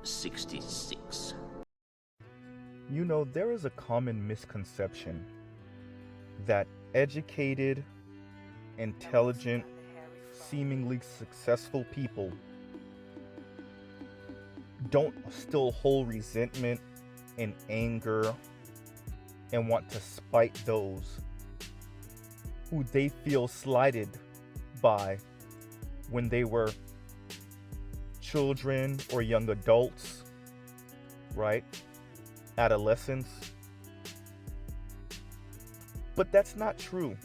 66. You know, there is a common misconception that educated, intelligent, seemingly successful people don't still hold resentment and anger and want to spite those who they feel slighted by when they were children or young adults, right? Adolescents. But that's not true.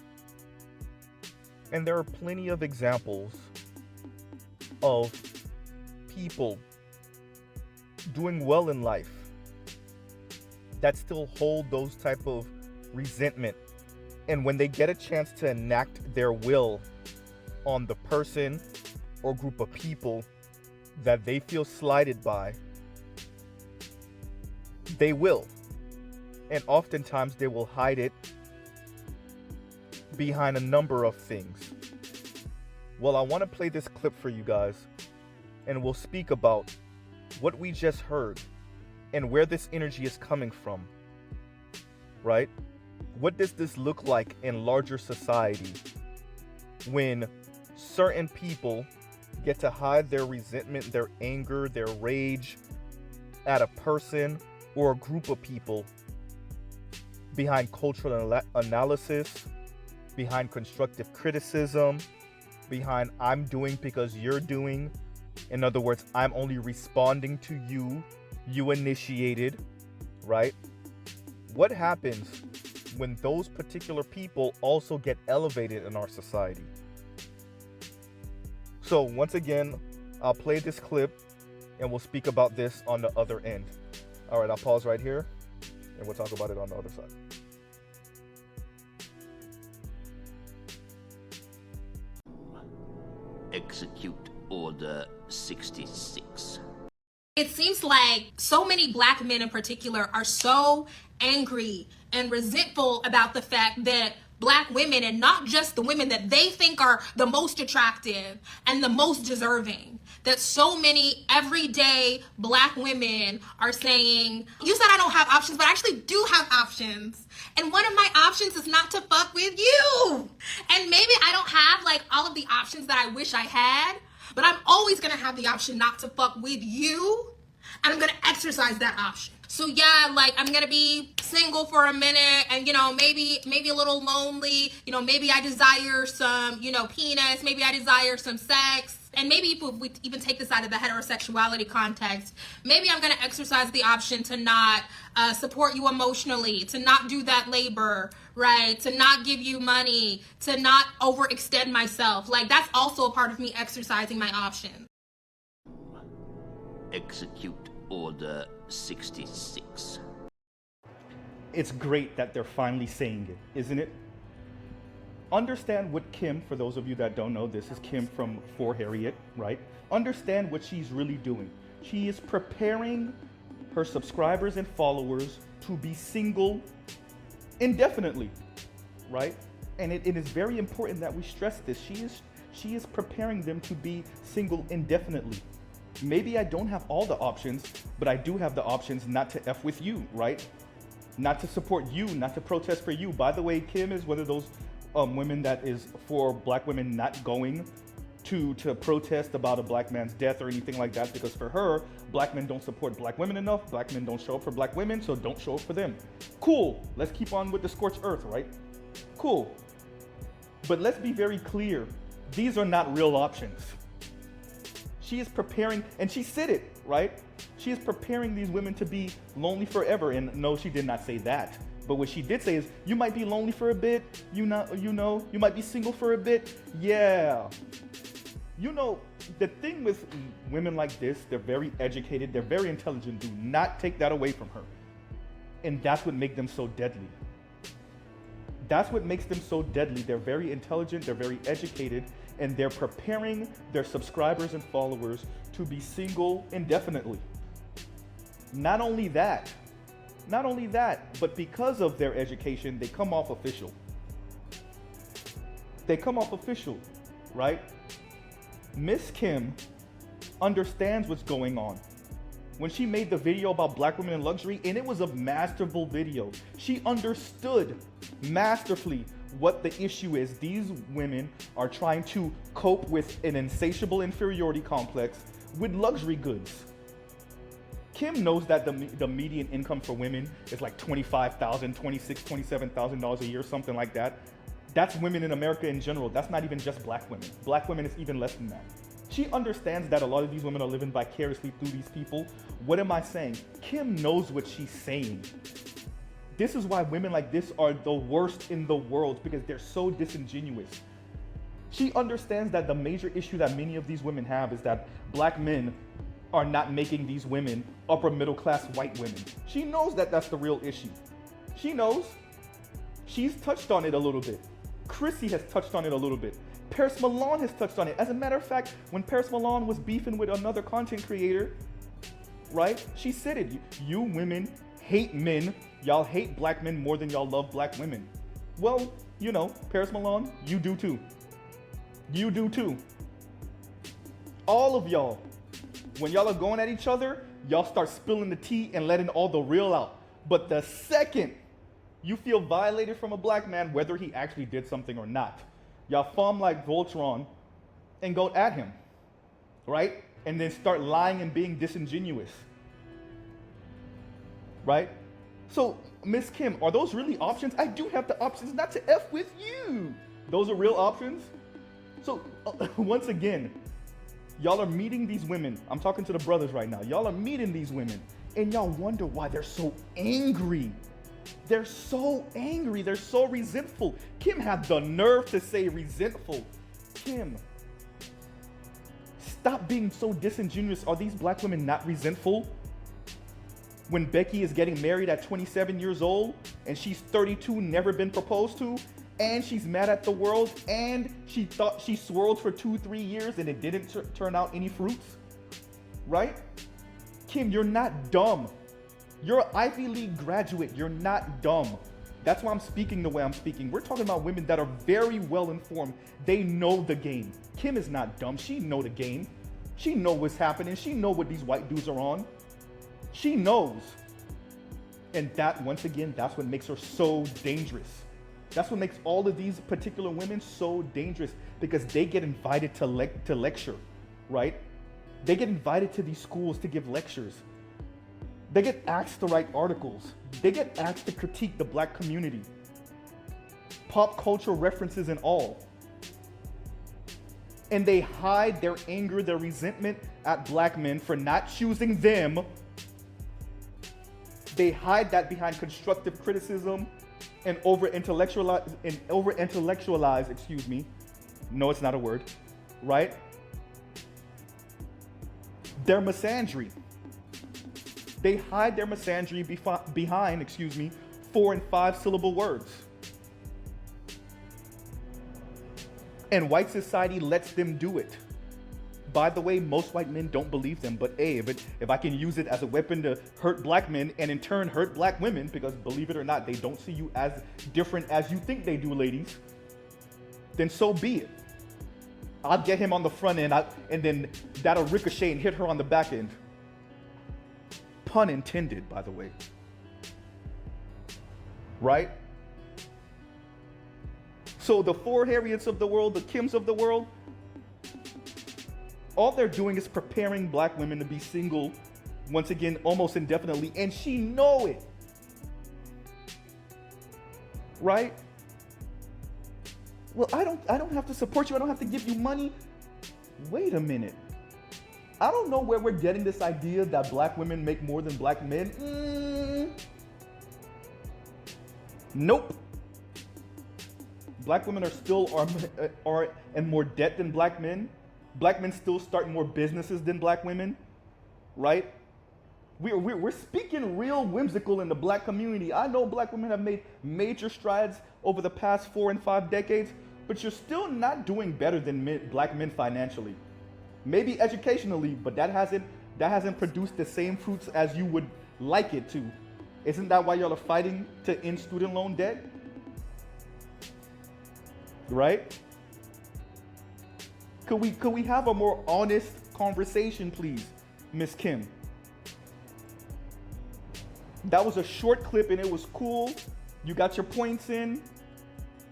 And there are plenty of examples of people doing well in life that still hold those type of resentment. And when they get a chance to enact their will on the person or group of people that they feel slighted by, they will. And oftentimes they will hide it behind a number of things. Well, I want to play this clip for you guys, and we'll speak about what we just heard and where this energy is coming from, right? What does this look like in larger society when certain people get to hide their resentment, their anger, their rage at a person or a group of people behind cultural analysis, behind constructive criticism, behind I'm doing because you're doing. In other words, I'm only responding to you. You initiated, right? What happens when those particular people also get elevated in our society? So once again, I'll play this clip and we'll speak about this on the other end. All right, I'll pause right here and we'll talk about it on the other side. Execute Order 66. It seems like so many black men in particular are so angry and resentful about the fact that black women, and not just the women that they think are the most attractive and the most deserving, that so many everyday black women are saying, you said I don't have options, but I actually do have options. And one of my options is not to fuck with you. And maybe I don't have like all of the options that I wish I had, but I'm always gonna have the option not to fuck with you. And I'm gonna exercise that option. So yeah, like I'm gonna be single for a minute and, you know, maybe a little lonely, you know, maybe I desire some, you know, penis, maybe I desire some sex. And maybe if we even take this out of the heterosexuality context, maybe I'm gonna exercise the option to not support you emotionally, to not do that labor, right? To not give you money, to not overextend myself. Like that's also a part of me exercising my option. Execute Order 66. It's great that they're finally saying it, isn't it? Understand what Kim, for those of you that don't know, this is Kim from For Harriet, right? Understand what she's really doing. She is preparing her subscribers and followers to be single indefinitely, right? And it is very important that we stress this. She is preparing them to be single indefinitely. Maybe I don't have all the options, but I do have the options not to F with you, right? Not to support you, not to protest for you. By the way, Kim is one of those women that is for black women not going to protest about a black man's death or anything like that, because for her, black men don't support black women enough, black men don't show up for black women, so don't show up for them. Cool, let's keep on with the scorched earth, right? Cool. But let's be very clear, these are not real options. She is preparing, and she said it, right? She is preparing these women to be lonely forever. And no, she did not say that. But what she did say is, you might be lonely for a bit, you might be single for a bit. Yeah. You know, the thing with women like this, they're very educated, they're very intelligent. Do not take that away from her. And that's what makes them so deadly. That's what makes them so deadly. They're very intelligent, they're very educated, and they're preparing their subscribers and followers to be single indefinitely. Not only that, but because of their education, they come off official. They come off official, right? Miss Kim understands what's going on when she made the video about black women in luxury, and it was a masterful video. She understood masterfully what the issue is. These women are trying to cope with an insatiable inferiority complex with luxury goods. Kim knows that the median income for women is like $25,000, $26,000, $27,000 a year, something like that. That's women in America in general. That's not even just black women. Black women is even less than that. She understands that a lot of these women are living vicariously through these people. What am I saying? Kim knows what she's saying. This is why women like this are the worst in the world, because they're so disingenuous. She understands that the major issue that many of these women have is that black men are not making these women upper middle class white women. She knows that that's the real issue. She knows. She's touched on it a little bit. Chrissy has touched on it a little bit. Paris Milan has touched on it. As a matter of fact, when Paris Milan was beefing with another content creator, right? She said it. You women hate men. Y'all hate black men more than y'all love black women. Well, you know, Paris Milan, you do too. You do too. All of y'all. When y'all are going at each other, y'all start spilling the tea and letting all the real out. But the second you feel violated from a black man, whether he actually did something or not, y'all form like Voltron and go at him, right? And then start lying and being disingenuous, right? So, Miss Kim, are those really options? I do have the options not to F with you. Those are real options? So, once again, y'all are meeting these women. I'm talking to the brothers right now. Y'all are meeting these women, and y'all wonder why they're so angry. They're so angry. They're so resentful. Kim had the nerve to say resentful. Kim, stop being so disingenuous. Are these black women not resentful? When Becky is getting married at 27 years old, and she's 32, never been proposed to, and she's mad at the world, and she thought she swirled for 2-3 years and it didn't turn out any fruits, right? Kim, you're not dumb. You're an Ivy League graduate. You're not dumb. That's why I'm speaking the way I'm speaking. We're talking about women that are very well informed. They know the game. Kim is not dumb. She know the game. She know what's happening. She know what these white dudes are on. She knows. And that, once again, that's what makes her so dangerous. That's what makes all of these particular women so dangerous, because they get invited to lecture, right? They get invited to these schools to give lectures. They get asked to write articles. They get asked to critique the black community. Pop culture references and all. And they hide their anger, their resentment at black men for not choosing them. They hide that behind constructive criticism and over-intellectualize, excuse me. No, it's not a word, right? Their misandry. They hide their misandry behind, 4 and 5 syllable words. And white society lets them do it. By the way, most white men don't believe them, but hey, if I can use it as a weapon to hurt black men and in turn hurt black women, because believe it or not, they don't see you as different as you think they do, ladies, then so be it. I'll get him on the front end, and then that'll ricochet and hit her on the back end. Pun intended, by the way. Right? So the For Harriets of the world, the Kims of the world, all they're doing is preparing black women to be single, once again, almost indefinitely, and she know it. Right? Well, I don't have to support you. I don't have to give you money. Wait a minute. I don't know where we're getting this idea that black women make more than black men. Nope. Black women are still are in more debt than black men. Black men still start more businesses than black women, right? We're speaking real whimsical in the black community. I know black women have made major strides over the past 4 and 5 decades, but you're still not doing better than black men financially. Maybe educationally, but that hasn't produced the same fruits as you would like it to. Isn't that why y'all are fighting to end student loan debt? Right? Could we have a more honest conversation, please, Miss Kim? That was a short clip and it was cool. You got your points in,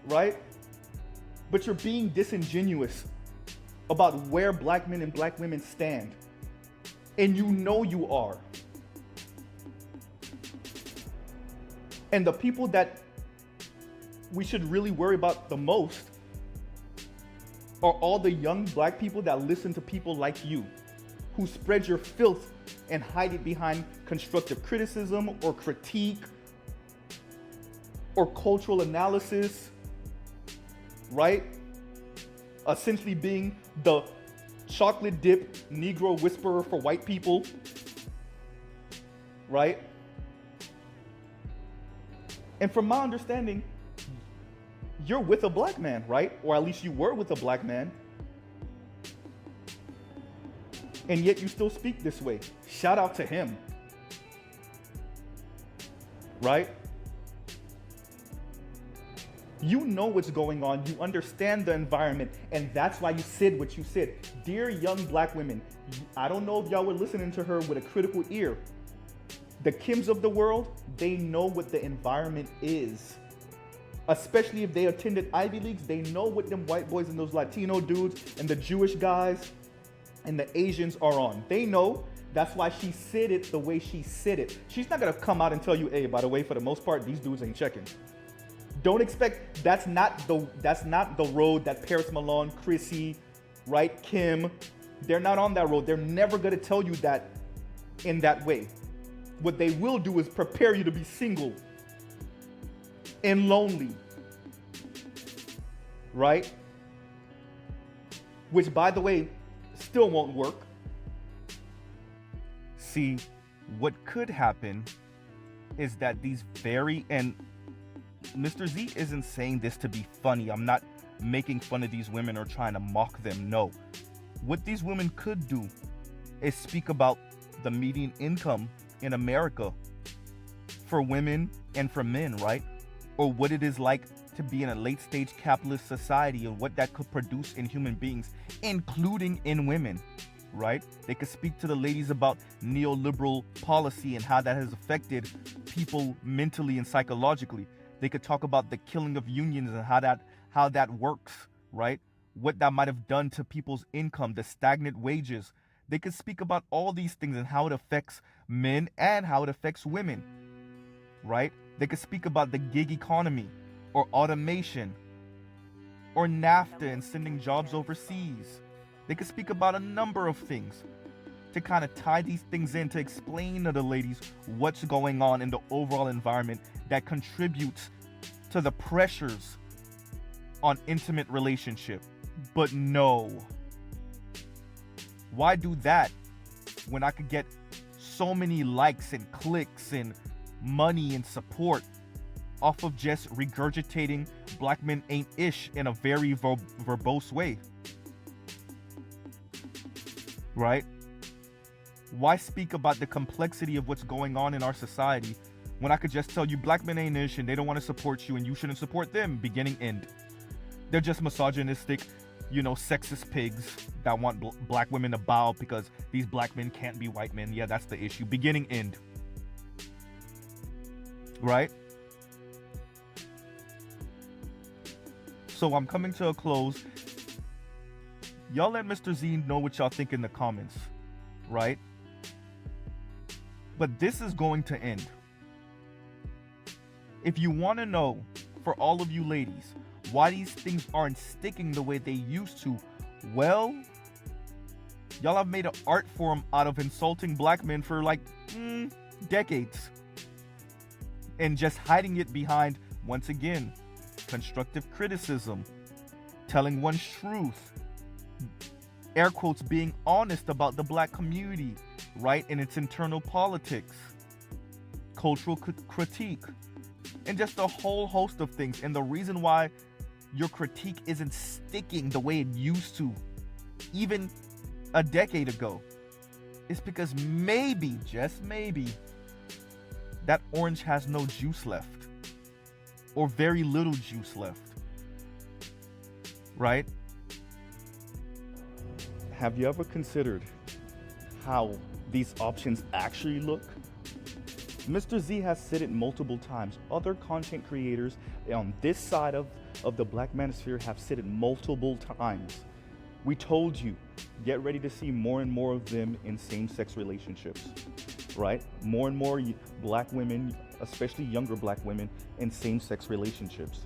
right? But you're being disingenuous about where black men and black women stand. And you know you are. And the people that we should really worry about the most are all the young black people that listen to people like you, who spread your filth and hide it behind constructive criticism or critique or cultural analysis, right? Essentially being the chocolate dip Negro whisperer for white people, right? And from my understanding, you're with a black man, right? Or at least you were with a black man. And yet you still speak this way. Shout out to him. Right? You know what's going on. You understand the environment. And that's why you said what you said. Dear young black women, I don't know if y'all were listening to her with a critical ear. The Kims of the world, they know what the environment is. Especially if they attended Ivy Leagues, they know what them white boys and those Latino dudes and the Jewish guys and the Asians are on. They know. That's why she said it the way she said it. She's not gonna come out and tell you, hey, by the way, for the most part, these dudes ain't checking. Don't expect, that's not the road that Paris Malone, Chrissy, right, Kim, they're not on that road. They're never gonna tell you that in that way. What they will do is prepare you to be single and lonely, right? Which, by the way, still won't work. See, what could happen is that these and Mr. Z isn't saying this to be funny. I'm not making fun of these women or trying to mock them. No. What these women could do is speak about the median income in America for women and for men, right? Or what it is like to be in a late stage capitalist society and what that could produce in human beings, including in women, right? They could speak to the ladies about neoliberal policy and how that has affected people mentally and psychologically. They could talk about the killing of unions and how that works, right? What that might have done to people's income, the stagnant wages. They could speak about all these things and how it affects men and how it affects women, right? They could speak about the gig economy or automation or NAFTA and sending jobs overseas. They could speak about a number of things to kind of tie these things in, to explain to the ladies what's going on in the overall environment that contributes to the pressures on intimate relationship. But no. Why do that when I could get so many likes and clicks and money and support off of just regurgitating black men ain't ish in a very verbose way? Right? Why speak about the complexity of what's going on in our society when I could just tell you black men ain't ish and they don't want to support you and you shouldn't support them, beginning, end? They're just misogynistic, sexist pigs that want black women to bow because these black men can't be white men. Yeah, that's the issue, beginning, end. Right? So I'm coming to a close. Y'all let Mr. Z know what y'all think in the comments, right? But this is going to end. If you want to know, for all of you ladies, why these things aren't sticking the way they used to, well, y'all have made an art form out of insulting black men for decades. And just hiding it behind, once again, constructive criticism, telling one's truth, air quotes, being honest about the black community, right, and its internal politics, cultural critique, and just a whole host of things. And the reason why your critique isn't sticking the way it used to, even a decade ago, is because maybe, just maybe, that orange has no juice left, or very little juice left, right? Have you ever considered how these options actually look? Mr. Z has said it multiple times. Other content creators on this side of the Black manosphere have said it multiple times. We told you, get ready to see more and more of them in same-sex relationships, right? More and more black women, especially younger black women, in same-sex relationships.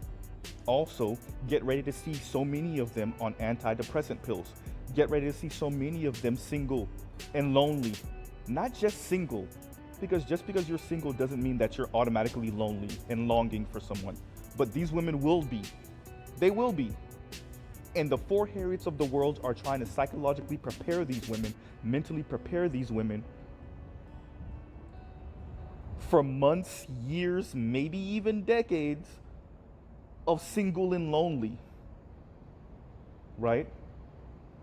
Also, get ready to see so many of them on antidepressant pills. Get ready to see so many of them single and lonely. Not just single, because just because you're single doesn't mean that you're automatically lonely and longing for someone. But these women will be. They will be. And the For Harriets of the world are trying to psychologically prepare these women, mentally prepare these women for months, years, maybe even decades of single and lonely, right?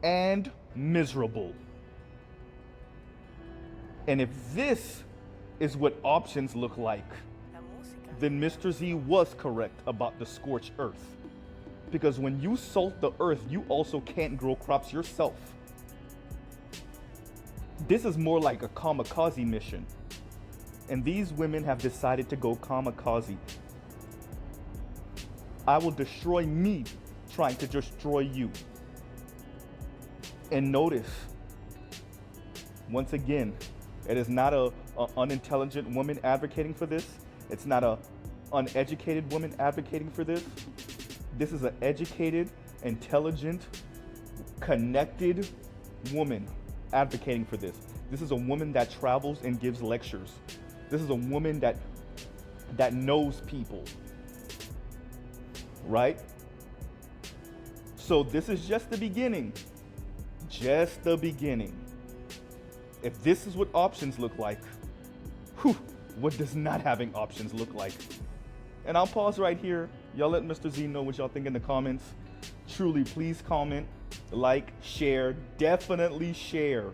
And miserable. And if this is what options look like, then Mr. Z was correct about the scorched earth. Because when you salt the earth, you also can't grow crops yourself. This is more like a kamikaze mission. And these women have decided to go kamikaze. I will destroy me trying to destroy you. And notice, once again, it is not a unintelligent woman advocating for this. It's not a uneducated woman advocating for this. This is an educated, intelligent, connected woman advocating for this. This is a woman that travels and gives lectures. This is a woman that knows people, right? So this is just the beginning. Just the beginning. If this is what options look like, what does not having options look like? And I'll pause right here. Y'all let Mr. Z know what y'all think in the comments. Truly, please comment, like, share, definitely share,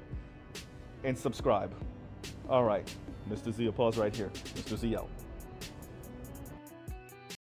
and subscribe. All right, Mr. Z, I'll pause right here. Mr. Z out.